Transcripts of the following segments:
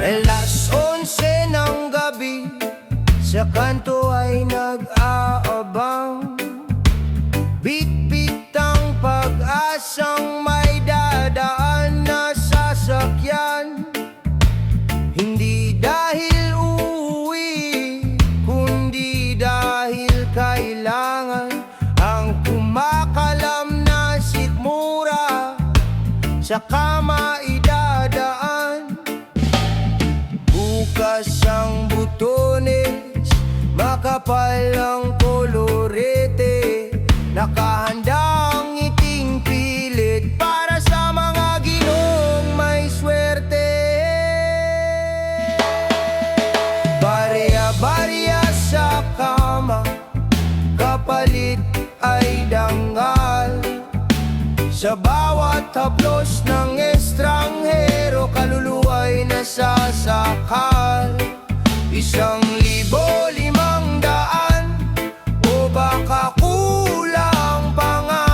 Alas 11 ng gabi, sa kanto ay nag-aabang. Bit-bit ang pag-asang may dadaan na sasakyan. Hindi dahil uuwi, kundi dahil kailangan ang kumakalam na sikmura sa kama idadaan. Bukas ang butones, makapal ang kolorete, nakahandang ngiting pilit para sa mga ginong may swerte. Barya-barya sa kama, kapalit ay dangal. Sa bawat haplos ng estranghero, kaluluwa'y nasasakal. 1,500 o baka kulang pa nga.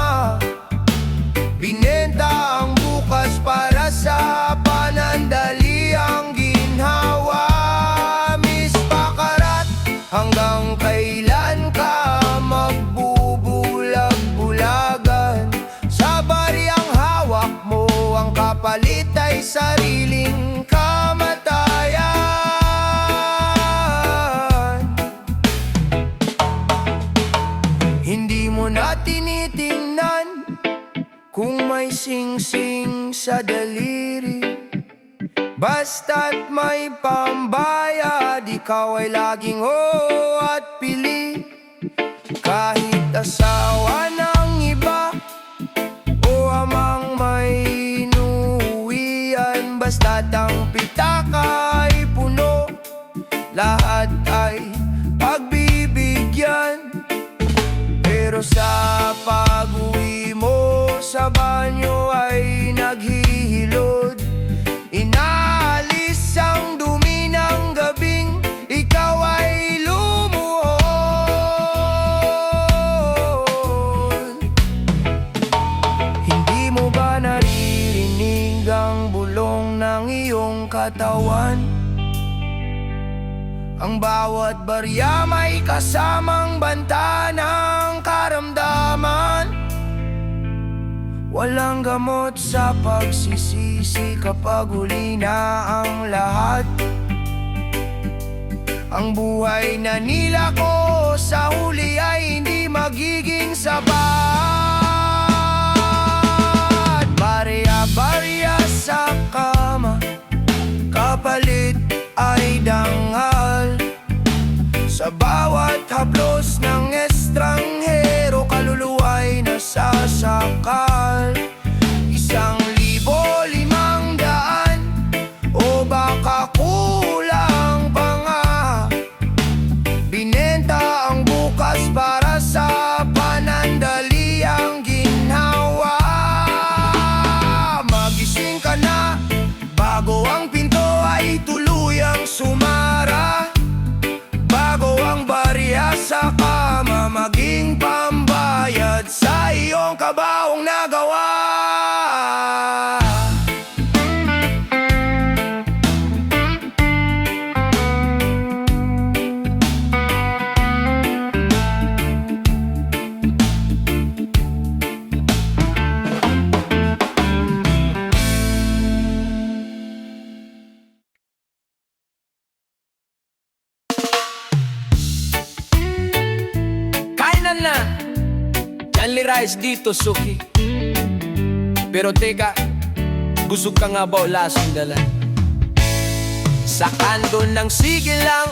Binenta ang bukas para sa panandaliang ginhawa. Miss Baccarat, hanggang kailan ka magbubulag-bulagan? Sa bariyang hawak mo, ang kapalit ay sariling kamatayan. Hindi mo na tinitingnan kung may sing-sing sa daliri. Basta't may pambayad, ikaw ay laging oo at pili. Kahit asawa ng iba o amang may inuwian, basta't ang pitaka ay puno, lahat ay pagbibigyan. Pero sa pag-uwi mo sa banyo ay naghihilod, inaalis ang dumi ng gabing ikaw ay lumuhod. Hindi mo ba naririnig ang bulong ng iyong katawan? Ang bawat barya may kasamang banta ng karamdaman. Walang gamot sa pagsisisi kapag huli na ang lahat. Ang buhay na nilako sa huli ay hindi magiging sapat. Barya-barya sa kama, kapalit ay dangal. Sa bawat haplos ng estranghero, kaluluwa'y nasasakal. 1,500 o baka kulang pa nga. Binenta ang bukas para sa panandaliang ginhawa. Magising ka na bago ang pinto ay tuluyang sumara, bago ang barya sa kama maging pambayad sa iyong kabaong nagawa. Na Chanli Rice dito, Suki. Pero teka, busog ka nga ba o lasing dalan? Sa kanto ng sige lang,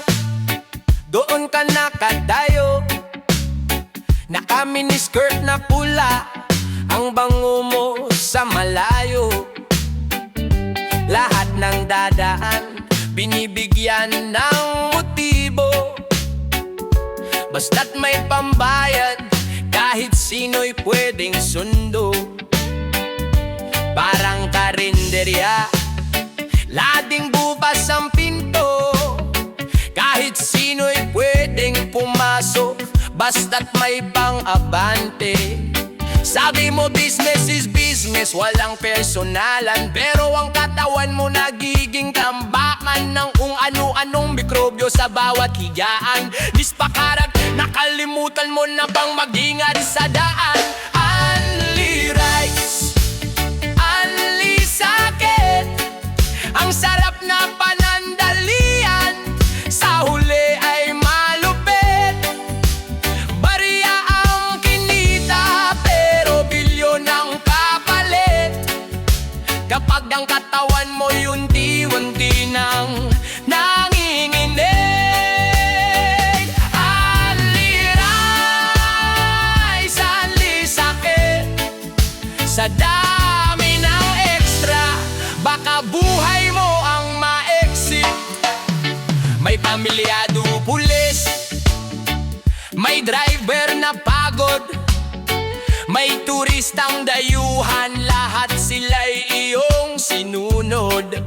doon ka nakadayo. Naka-miniskirt na pula, ang bango mo sa malayo. Lahat ng dadaan, binibigyan ng motibo. Basta't may pambayad, kahit sino'y pwedeng sundo. Parang karinderya, lading bukas ang pinto. Kahit sino'y pwedeng pumasok, basta't may pang-abante. Sabi mo business is business, walang personalan, pero ang katawan mo nagiging tambakan ng kung ano-anong mikrobyo sa bawat higaan. Dispakarat, nakalimutan mo na bang mag-ingat sa daan? Only rice, only sakit, ang sarap na panandalian, sa huli ay malupit. Barya ang kinita, pero bilyon ang kapalit. Kapag ang katawan mo yunti-unti nang nanginginig. Only rice, only sakit, sa dami ng extra, baka buhay mo ang ma-exit. May pamilyado pulis, may driver na pagod, may turistang dayuhan, lahat sila'y iyong sinunod.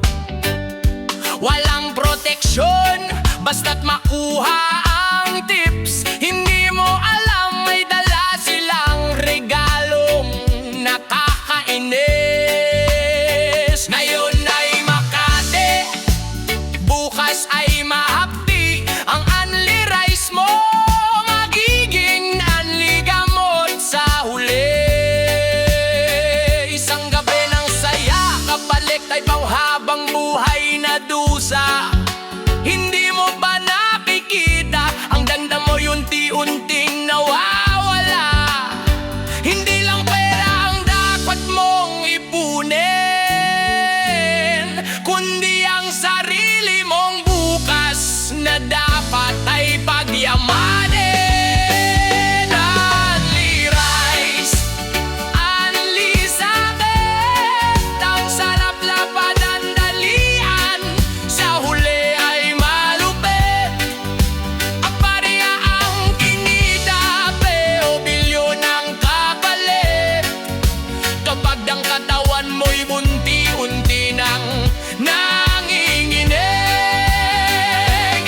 Walang proteksyon, basta't makuha ang tips. Hindi mo alam may dala silang regalong nakakainis. Ngayon ay Makati, bukas ay mahapdi. Ang only rice mo magiging only gamot sa huli. Isang gabi ng saya, kapalit ay panghabang buhay na dusa. Hindi mo ba nakikita ang ganda mo yunti-unting nawawala? Hindi lang pera ang dapat mong ipunin, kundi ang sarili mong bukas na dapat ay pagyamanin. Only rice, only sakit, ang sarap na panandalian, sa huli ay malupit. Ang barya ang kinita, pero bilyon ang kapalit. Kapag ang katawan mo'y unti-unti nang nanginginig.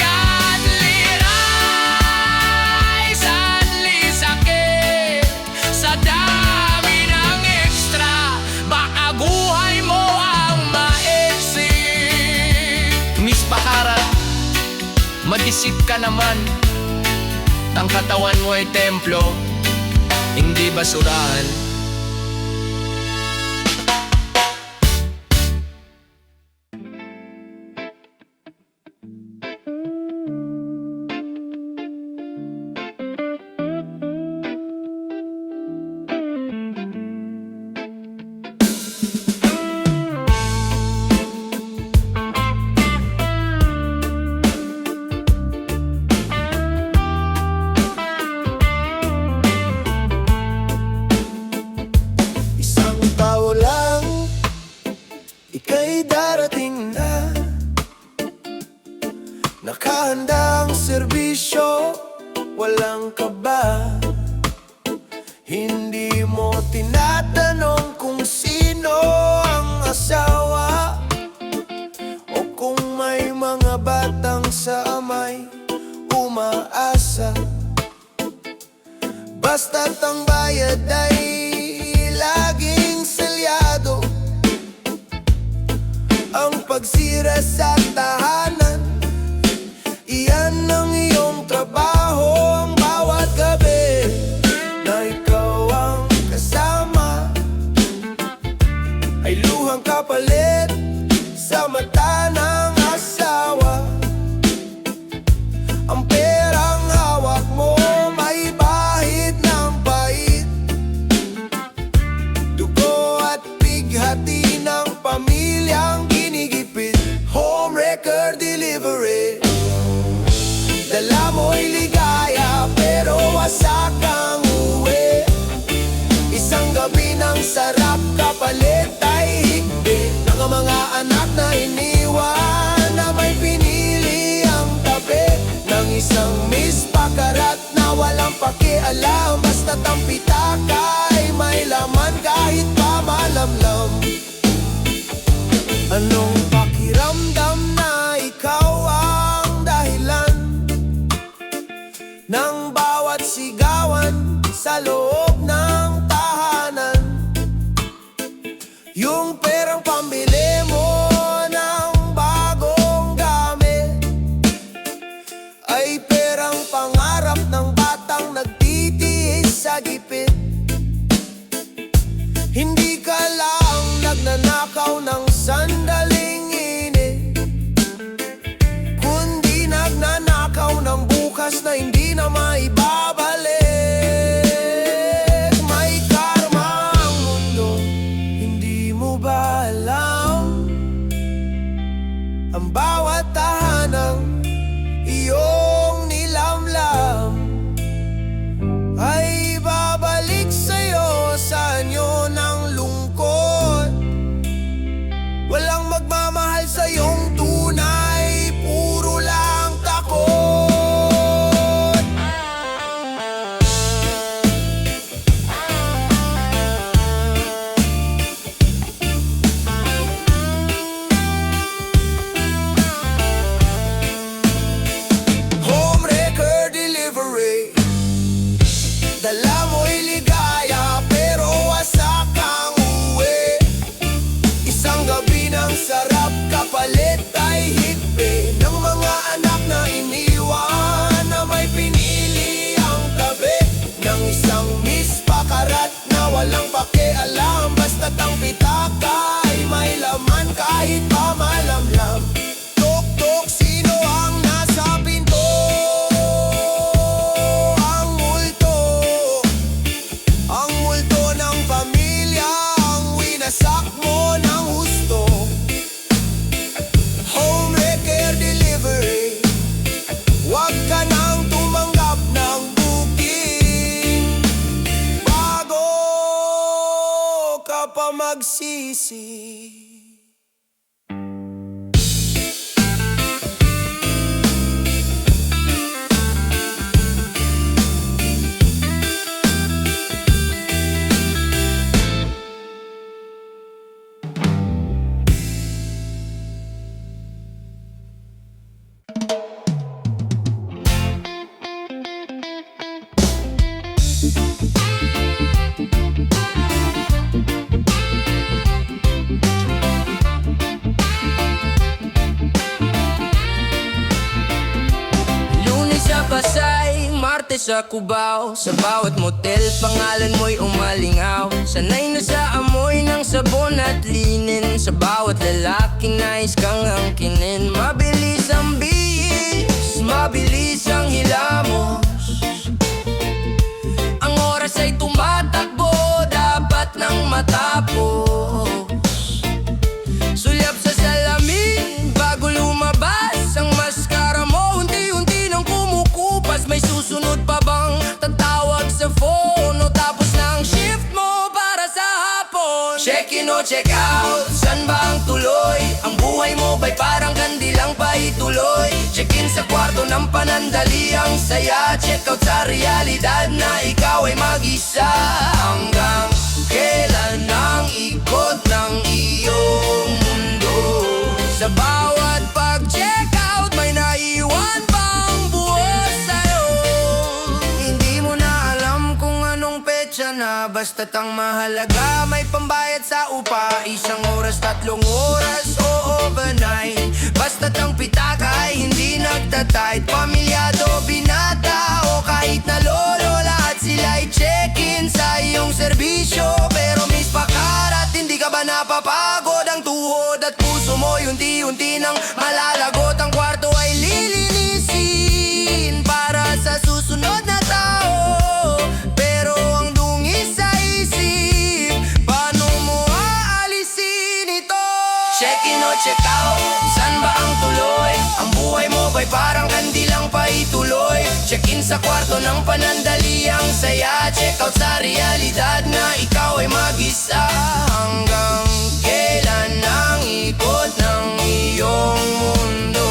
Only rice, only sakit, sa dami ng extra, baka buhay mo ang ma-exit. Miss Paharat, mag-isip ka naman. Ang katawan mo ay templo, hindi basurahan. Isang tao lang, ika'y darating na, nakahandang serbisyo, walang kaba. Hindi mo tinatanong kung sino ang asawa, o kung may mga batang sa amay umaasa. Basta't ang bayad ay laging selyado, ang pagsira sa tahanan, iyan ang iyong trabaho. Ang bawat gabi na ikaw ang kasama ay luhang kapalit sa mata ng asawa. Ang perang hawak mo may bahid ng pait, dugo at bighati ng pamilyang ginigipit. Home record delivery, dala mo'y ligaya, pero wasak ang uwi. Isang gabi ng sarap, kapalit ay higpit ng mga anak na iniwan, na may pinili ang tabi ng isang Miss Paharat na walang pakialam. Basta't ang pitaka ay may laman, kahit pa malamlam. Anong pakiramdam na ikaw ang dahilan ng bawat sigawan sa loob ng tahanan? wakas na hindi na maibabalik. May karma ang mundo, hindi mo ba alam? Ang bawat tahanang iyong nilamlam ay babalik sa'yo sa anyo ng lungkot. Walang magmamahal sa iyong tunay, puro lang takot. Home wrecker delivery, dala mo'y ligaya pero wasak ang uwi. Isang gabi ng sarap kapalit ay higpe ng mga anak na iniwan na may pinili ang tabi ng isang miss pakarat na walang pakialam. Basta't ang pitaka ay may laman kahit pa malamlam. Tok-tok, sino ang nasa pinto? Ang multo ng pamilya ang winasak mo ng husto. Home wrecker delivery, huwag ka nang tumanggap ng booking bago ka pa magsisi. Lunes sa Pasay, Martes sa Cubao. Sa bawat motel, pangalan mo'y umalingaw. Sanay na sa amoy ng sabon at linin. Sa bawat lalaking nais kang angkinin. Mabilis ang bihis, mabilis ang hilamos. Ang oras ay tumatakbo, dapat nang matapos. Sulyap sa salamin, bago lumabas ang maskara mo, unti-unti nang kumukupas. May susunod pa bang tatawag sa phone? O tapos na ang shift mo para sa hapon? Check in o check out, saan ba ang tuloy? Ang buhay mo ba'y parang kandilang paituloy? Check in sa kwarto ng panandali, ang saya. Check out sa realidad na ikaw ay mag-isa. Hanggang kailan ang ikot ng iyong mundo? Sa bawat pag-check out, may naiwan bang buhos sa'yo? Hindi mo na alam kung anong petsa na, basta't ang mahalaga may pambayad sa upa. Isang oras, 3 oras o overnight. Basta't ang pitaka ay hindi nagtatight. Pamilyado, binata o kahit na lolo, lahat sila'y check-in sa iyong serbisyo. Pero miss pakarat, hindi ka ba napapagod? Ang tuhod at puso mo'y unti-unti nang malalagot. Ang kwarto ay lilinisin para sa susunod na tao. Pero ang dungis sa isip, paano mo aalisin ito? Check in o check out, saan ba ang tuloy? Ang buhay mo ba'y parang kandilang paituloy? Check in sa kwarto ng panandali, ang saya. Check out sa realidad na ikaw ay mag-isa. Hanggang kailan ang ikot ng iyong mundo?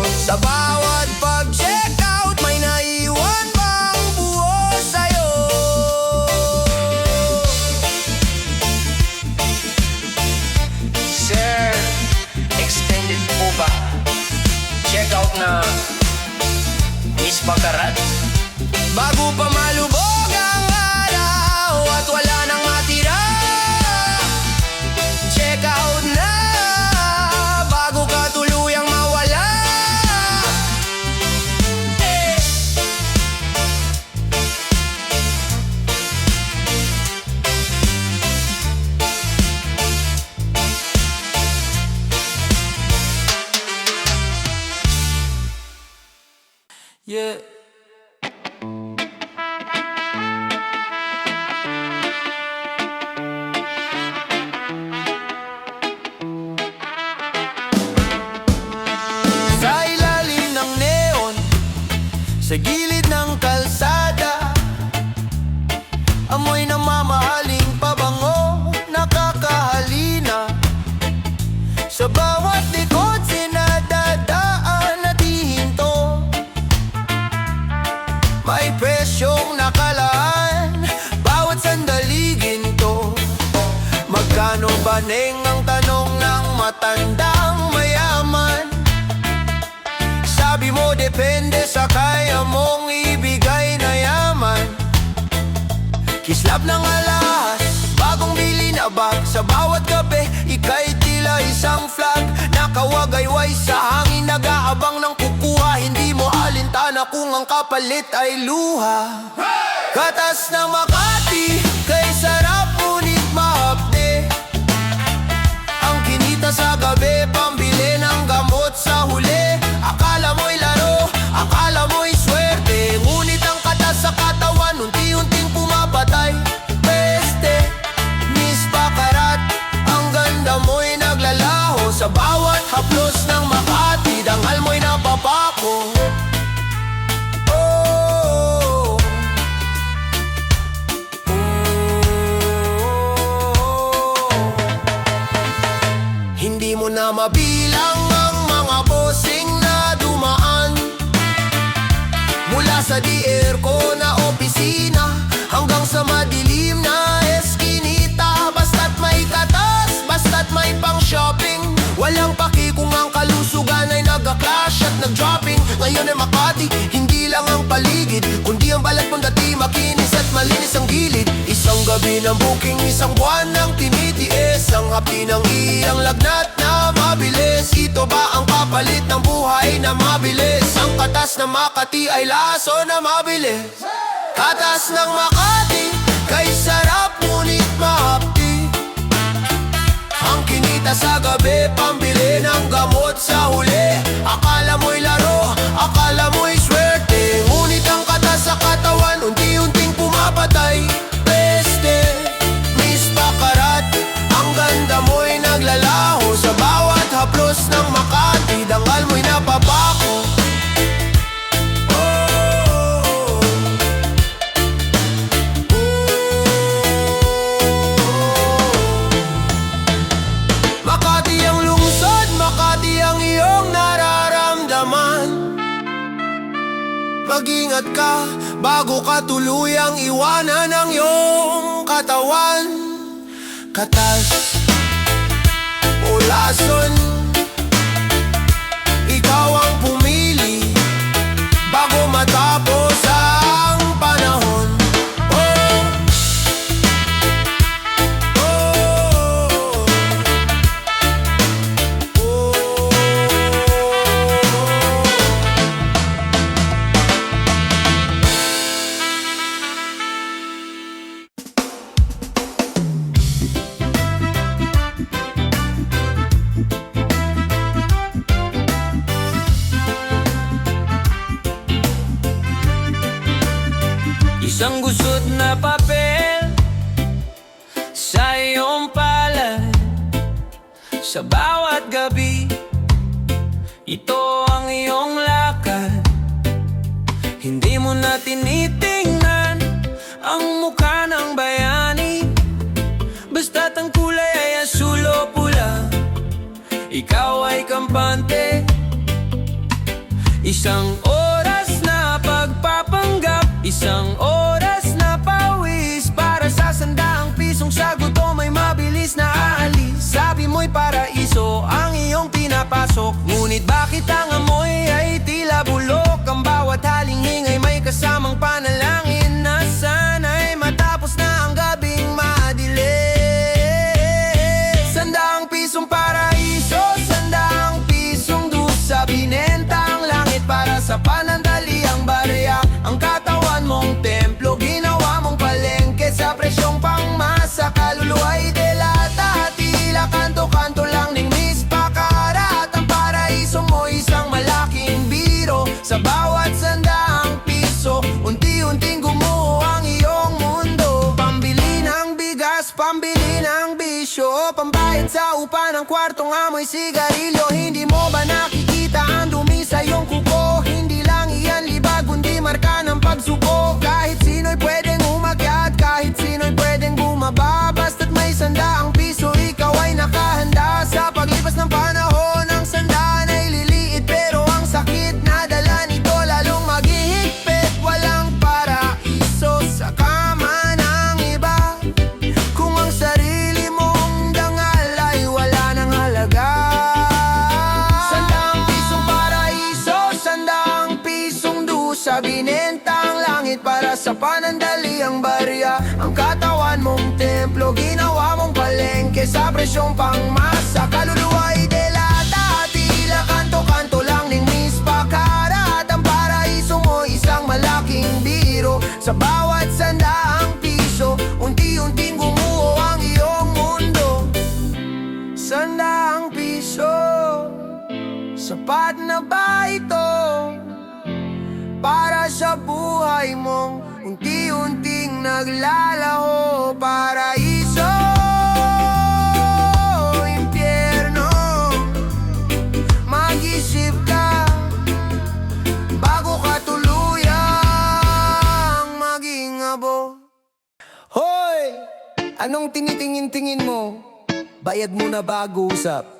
Sa bawat pag-check out, may naiwan bang buhos sa'yo? Sir, extended po ba? Check out na Miss Bakarat. Bago pa malubog ang araw at wala nang matira, check out na bago ka tuluyang mawala. Yeah. sa gilid ng kalsada. Amoy ng mamahaling pabango, nakakahalina. Sa bawat likod sinadadaan at hihinto. May presyong nakalaan, bawat sandali ginto. Magkano ba neng ang tanong ng matandang mayaman? Sabi mo depende sa kaya mong ibigay na yaman. Kislap ng alas, bagong bili na bag. Sa bawat gabi, ika'y tila isang flag. Nakawagayway sa hangin, nag-aabang ng kukuha. Hindi mo alintana kung ang kapalit ay luha. Katas ng Makati, kay sarap ngunit mahapde. Ang kinita sa gabi, pambili ng gamot sa huli. Akala mo'y laro, akala mo'y swerte. Ngunit ang katas sa katawan, unti-unting pumapatay. Peste, Miss Bakarat, ang ganda mo'y naglalaho. Sa bawat haplos ng Makati, dangal mo'y napapako. Oh, hindi mo na mabilang ang mga bossing na dumaan. Mula sa dier ko na opisina hanggang sa madilim na eskinita. Basta't may katas, basta't may pang shopping. Walang paki kung ang kalusugan ay nag-clash at nag-dropping. Ngayon ay Makati, hindi lang ang paligid, kundi ang balat mong dati makinis at malinis ang gilid. Isang gabi ng booking, isang buwan ng tinitiis. Ang hapdi ng iyang lagnat na mabilis. Ito ba ang kapalit ng buhay na mabilis? Ang katas ng Makati ay laso na mabilis. Katas ng Makati, kay sarap ngunit mahapdi. Ang kinita sa gabi, pambili ng gamot sa huli. Akala mo'y laro, akala mo'y swerte. Ngunit ang katas sa katawan, unti-unting pumapatay. Peste, Miss Bakarat, ang ganda mo'y naglalaho. Sa bawat haplos ng Makati, dangal mo'y napapako. Makati ang lungsod, Makati ang iyong nararamdaman. Mag-ingat ka bago ka tuluyang iwanan ang iyong katawan. Katas o lason, ikaw ang pumili bago matapos ang panahon. Oh, oh, Isang gusot na papel sa iyong palad. Sa bawat gabi, ito ang iyong lakad. Hindi mo na tinitingnan ang mukha ng bayani. Basta't ang kulay ay asul o pula, ikaw ay kampante. Isang oras na pagpapanggap, isang oras na pawis. Para sa 100 pisong sagot o may mabilis na aalis. Sabi mo'y paraiso ang iyong pinapasok. Ngunit bakit ang amoy ay tila bulok? Ang bawat halinghing ay may kasamang panalangin na sana'y matapos na ang gabing madilim. 100 pisong paraiso, 100 pisong dusa. Binenta ang langit para sa panandali ang barya. Ang katawan mong templo, ginawa mong palengke. Sa presyong pangmasa, kaluluwa'y delata. Tila kanto-kanto lang ning Miss Bakarat. Ang paraiso mo isang malaking biro. Sa bawat 100 piso, unti-unting gumuho ang iyong mundo. Pambili ng bigas, pambili ng bisyo, pambayad sa upa ng kwartong amoy sigarilyo. Hindi mo ba nakikita ang dumi sa iyong kuko? Hindi lang iyan libag, kundi sa binentang langit para sa panandaliang barya. Ang katawan mong templo, ginawa mong palengke sa presyong pangmasa. Kaluluwa ay delata, tila kanto-kanto lang ning Miss Pakara. At ang paraiso mo isang malaking biro. Sa bawat sandaang piso, unti-unting gumuho ang iyong mundo. Sandaang piso, sapat na ba ito para sa buhay mong unti-unting naglalaho? Paraiso, impyerno, mag-isip ka bago ka tuluyang maging abo. Hoy! Anong tinitingin-tingin mo? Bayad mo na bago usap.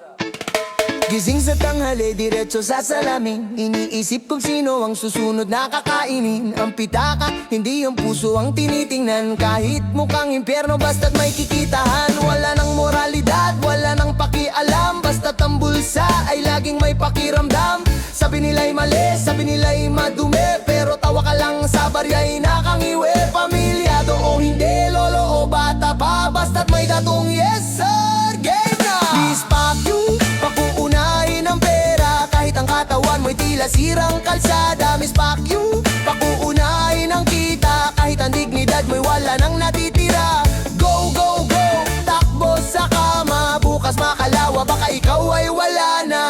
Gising sa tanghali, diretso sa salamin. Iniisip kung sino ang susunod na kakainin. Ang pitaka, hindi ang puso ang tinitingnan. Kahit mukhang impyerno, basta't may kikitahan. Wala nang moralidad, wala nang pakialam. Basta't ang bulsa ay laging may pakiramdam. Sabi nila'y mali, sabi nila'y madumi, pero tawa ka lang sa barya'y nakangiwi. Pamilyado o hindi, lolo o bata pa, basta't may datong yes sir, game na! Please pop you, pakuunahin ang pera. Kahit ang katawan mo'y tila sirang kalsada. Miss Pak you, pakuunahin ang kita. Kahit ang dignidad mo'y wala nang natitira. Go, go, go, takbo sa kama. Bukas makalawa, baka ikaw ay wala na.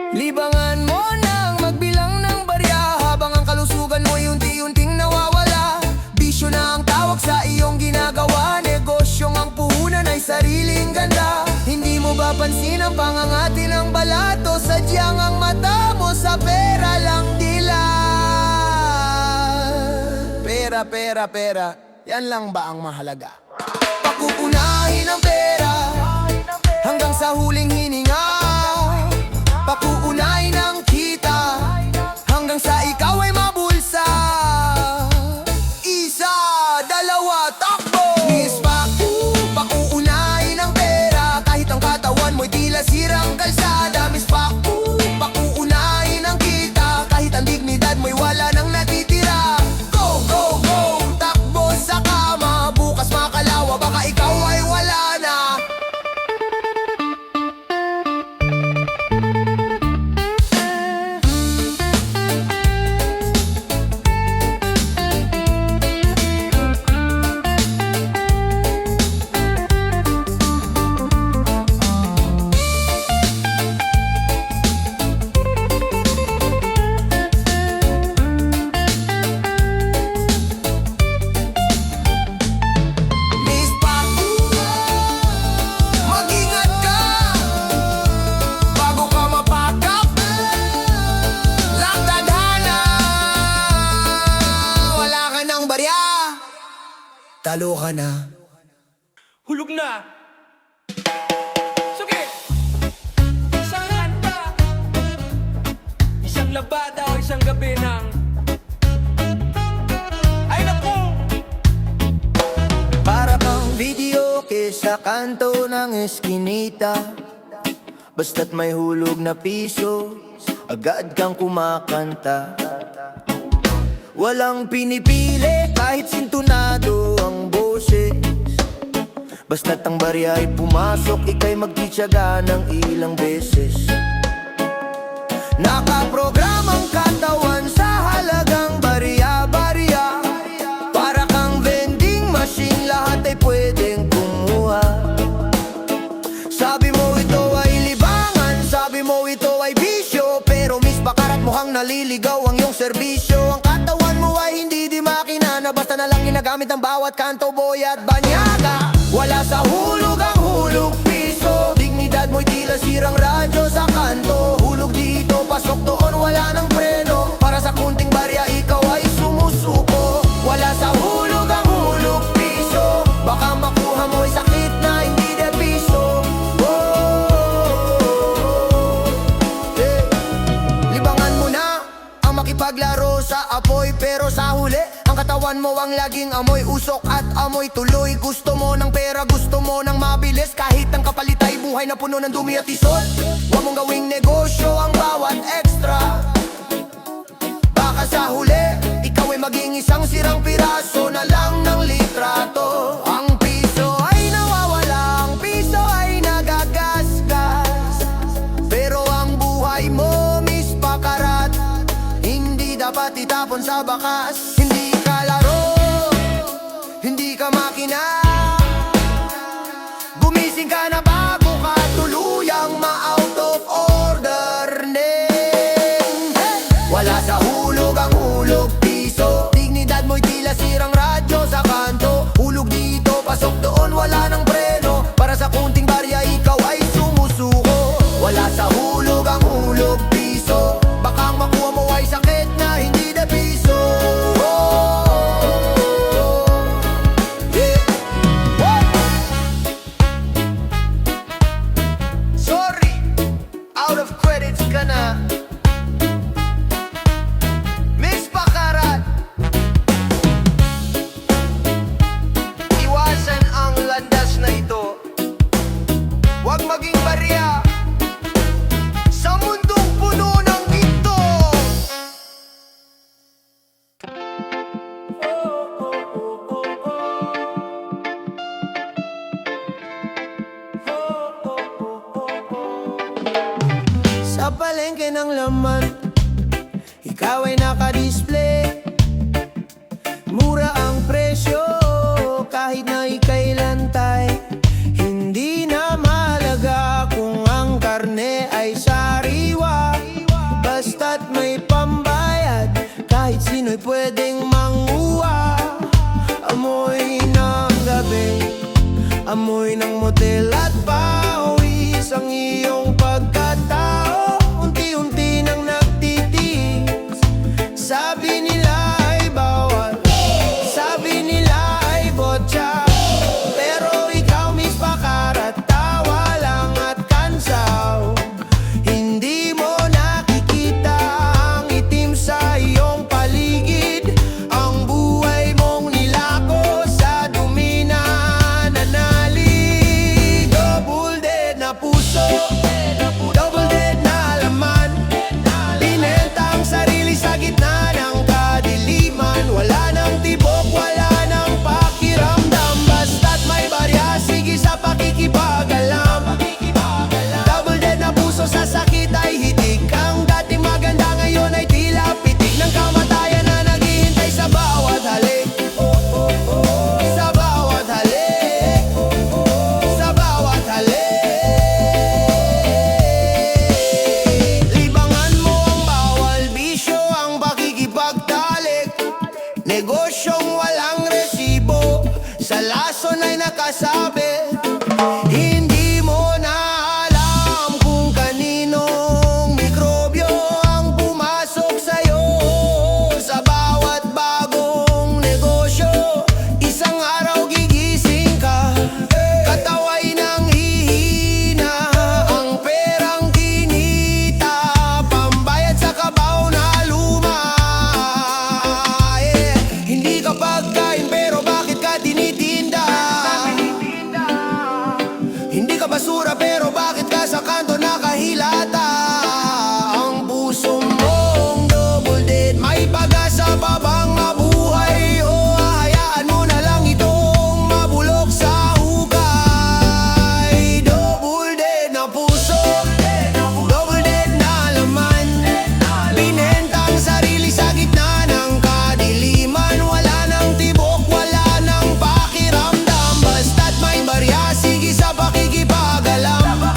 Libangan mo nang magbilang ng barya, habang ang kalusugan mo'y unti-unting nawawala. Bisyo na ang tawag sa iyong ginagawa. Negosyong ang puhunan ay sariling ganda. Hindi mo ba pansin ang pangangati ng balato? Sadyang ang mata mo sa pera lang dila. Pera, pera, pera, yan lang ba ang mahalaga? Pakuunahin ang pera hanggang sa huling hininga. Pakuunahin ang kita hanggang sa ikaw ay mabulsa. Isa, dalawa, takbo! Miss Paku, pakuunahin ang pera. Kahit ang katawan mo'y tila sirang kalsada. Miss Paku, pakuunahin ang kita. Kahit ang dignidad mo'y wala nang natitira. Go, go, go, takbo sa kama. Bukas makalawa, baka ikaw ay wala na. Miss Paku, mag-ingat ka bago ka mapakap. Lang tadhana, wala ka ng barya, talo ka na. Hulog na! Sige! Isang handa! Isang labada o isang gabi ng... Ay naku! Para kang video sa kanto ng eskinita. Basta't may hulog na piso, agad kang kumakanta. Walang pinipili kahit sintunado ang boses. Basta't ang barya ay pumasok, ika'y magtitiyaga ng ilang beses. Nakaprogramang katawan sa halagang barya-barya. Para kang vending machine, lahat ay pwedeng kumuha. Sabi mo ito ay libangan, sabi mo ito ay bisyo, pero Miss Bakarat mukhang naliligaw ang iyong serbisyo. Ang katawan mo ay hindi di makina na basta na lang ginagamit ng bawat kanto, boy at banyaga. Wala sa hulog ang hulog piso, dignidad mo'y tila sirang radyo sa kanto. Hulog dito, pasok doon, wala ng preno. Para sa kunting barya, ikaw ay sumusuko. Wala sa hulog ang hulog piso, baka makuha mo'y sakit na hindi debiso. Hey. Libangan mo na ang makipaglaro sa apoy, pero sa huli ang katawan mo ang laging amoy usok at amoy tuloy. Gusto mo ng pera, gusto mo ng mabilis, kahit ang kapalit ay buhay na puno ng dumi at isot. Huwag mong gawing negosyo ang bawat extra. Baka sa huli, ikaw ay maging isang sirang piraso na lang ng litrato. Ang piso ay nawawala, ang piso ay nagagasgas. Pero ang buhay mo, Miss Pakarat, hindi dapat itapon sa bakas. Hindi ka laro, hindi ka makina. Gumising ka na bago ka tuluyang ma-out of order din. Wala sa hulog ang hulog piso. Dignidad mo'y tila sirang radyo sa kanto. Hulog dito, pasok doon, wala ng preno. Para sa kunting barya, ikaw ay sumusuko. Wala sa hulog ang hulog piso. Baka ang makuha mo ay sakit na hindi na piso. Yeah. Sorry, out of credits ka na, Miss Pakarat. Iwasan ang landas na ito. Huwag maging barya sa mundong puno ng ginto. Sa palengke ng laman, ikaw ay naka-display. Mura ang presyo kahit na ika'y lantay. Hindi na mahalaga kung ang karne ay sariwa. Basta't may pambayad, kahit sino'y pwedeng manguha. Amoy ng gabi, amoy ng motel at pawis. Ang iyong pagkatao, unti-unti nang nagtitiis. Sabi nila ay bawal, sabi nila ay botya. Pero ikaw, Miss Pakarat, tawa lang at kansaw. Hindi mo nakikita ang itim sa iyong paligid. Ang buhay mong nilako sa dumi na nanalig. Double dead na puso, double dead na laman. Binenta ang sarili sa gitna ng kadiliman. Wala nang tibok, wala nang pakiramdam. Basta't may barya, sige sa pakikipag-alam. Double dead na puso sa sakit ay hitik. Ang dati maganda ngayon ay tila pitik ng kamatayan na naghihintay sa bawat halik. Sa bawat halik, sa bawat halik. Libangan mo ang bawal bisyo, ang pakikipagtalik. Negosyong walang resibo, sa lason ay nakasabit. Hindi mo na alam kung kaninong mikrobyo ang pumasok sa'yo. Sa bawat bagong negosyo, isang araw gigising ka. Kataway ng hihina, ang perang kinita, pambayad sa kabaw na luma. Hindi ka pagkain pero bakit ka tinitinda? Hindi ka basura pero bakit ka sa kanto nakahilata? Ang puso mong double dead, may pag-asa pa bang mabuhay? O hahayaan mo na lang itong mabulok sa hukay? Double dead na puso, double dead na laman. Binenta ang sarili sa gitna ng kadiliman. Wala nang tibok, wala nang pakiramdam. Basta't may barya, sige sa pakikipag-alam.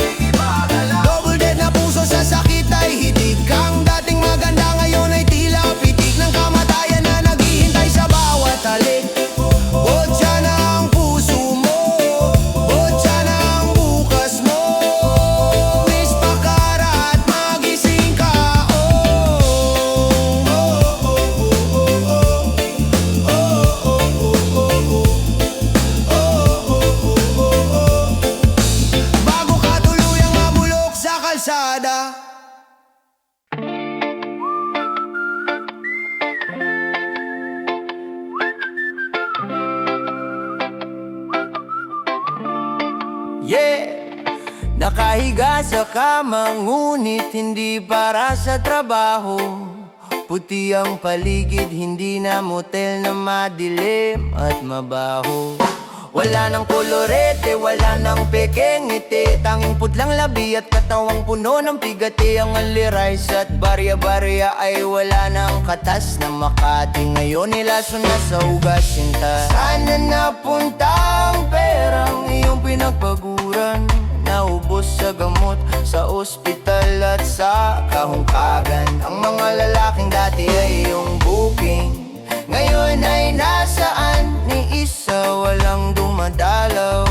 Nakahiga sa kama, ngunit hindi para sa trabaho. Puti ang paligid, hindi na motel na madilim at mabaho. Wala nang kolorete, wala nang pekeng ngiti, tanging putlang labi at katawang puno ng pigati. Ang Only Rice at barya-barya ay wala nang katas na Makati. Ngayon nilaso na sa hugas sinta. Sana napunta ang perang iyong pinagpaguran, naubos sa gamot, sa ospital at sa kahungkagan. Ang mga lalaking dati ay iyong booking, ngayon ay nasaan ni isa, walang dumadalaw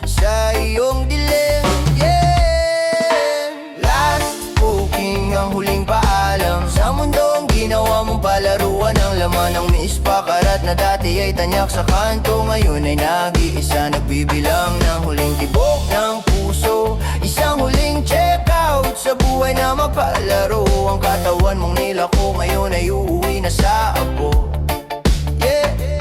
sa iyong dilim. Yeah! Last booking, ang huling paalam sa mundong ginawa mong palaruan. Ang laman ng Miss Pakarat na dati ay tanyak sa kanto, ngayon ay nag-iisa, nagbibilang ng huling tibok ng puso. Isang huling check out sa buhay na mapalaro. Ang katawan mong nilako, ngayon ay uuwi na sa abo. Yeah.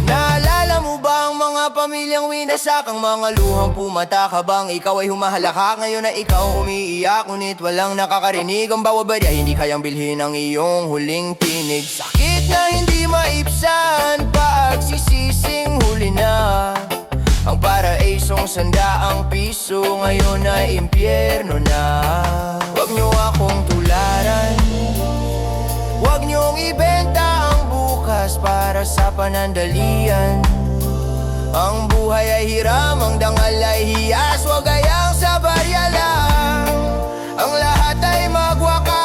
Naalala mo ba ang mga pamilyang winasak? Ang mga luhang pumataka bang ikaw ay humahalaka? Ngayon na ikaw umiiyak, ngunit walang nakakarinig. Ang bawabadya hindi kayang bilhin ang iyong huling tinig. Sakit na hindi maipsan, pagsisising huli na. Ang paraisong sandaang piso, ngayon ay impyerno na. Huwag niyo akong tularan, huwag niyong ibenta ang bukas para sa panandalian. Ang buhay ay hiram, ang dangal ay hiyas, huwag gayang sa barya lang. Ang lahat ay magwakas.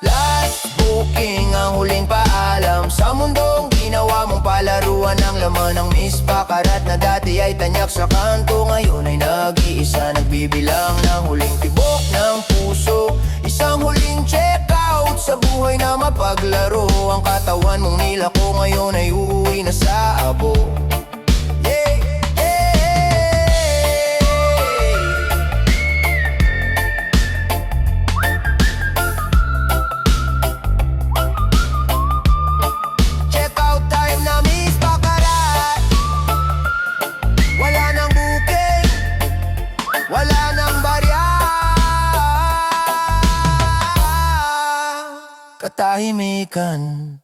Last booking, ang huling paalam sa mundong ginawa mong palaruan. Ang laman ng Miss Pakarat na dati ay tanyak sa kanto, ngayon ay nag-iisa, nagbibilang ng huling tibok ng puso. Isang huling check out sa buhay na mapaglaro. Ang katawan mong nilako, ngayon ay uuwi na sa abo. Yeah, yeah. Check out time na Miss Pakarat, wala nang booking, wala nang barya. Katahimikan